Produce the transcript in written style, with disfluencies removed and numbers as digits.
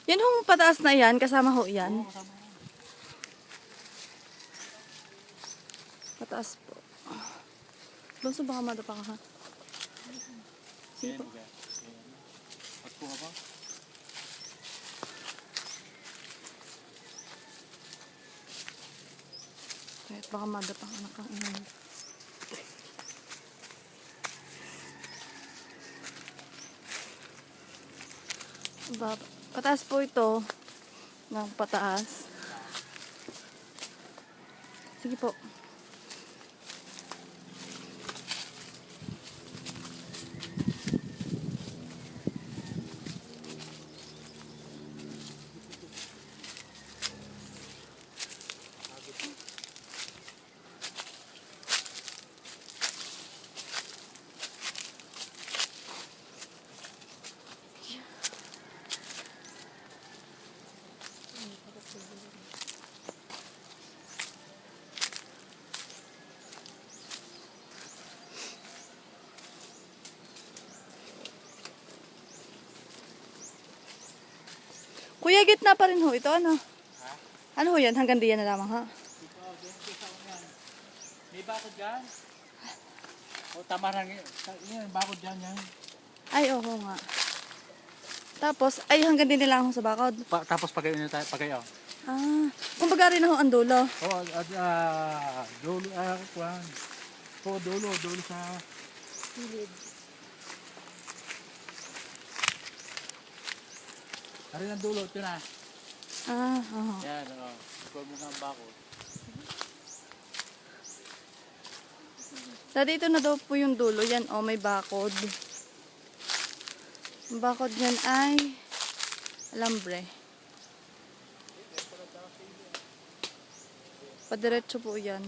Yan hong pataas na yan, kasama ho yan. Oo, kasama yan. Pataas po. Bunso baka madapa ka ha. Sige po. Pagkuha ba? Kahit baka madapa ka nakain. Pataas po ito. Ng pataas. Sige po. Kuya, gitna pa rin ho ito, ano? Ha? Ano ho yan? Hanggang diyan na lamang, ha? Ito, yan. May bakod dyan. O, tama na yan. Bakod dyan yan. Ay, oo nga. Tapos, ay hanggang din na lang ho sa bakod. Tapos pagayo na tayo. Pagayo. Ah, kumbaga rin ho ang dulo. Oo, dulo. Kuhan. Oo, dulo sa... Silid. Ari ang dulo, ito na. Ah, oo. Yan, o. Ikaw mo nga ang bakod. Dati ito na daw po yung dulo. Yan, oh, may bakod. Ang bakod niyan ay alambre. Padiretso po yan.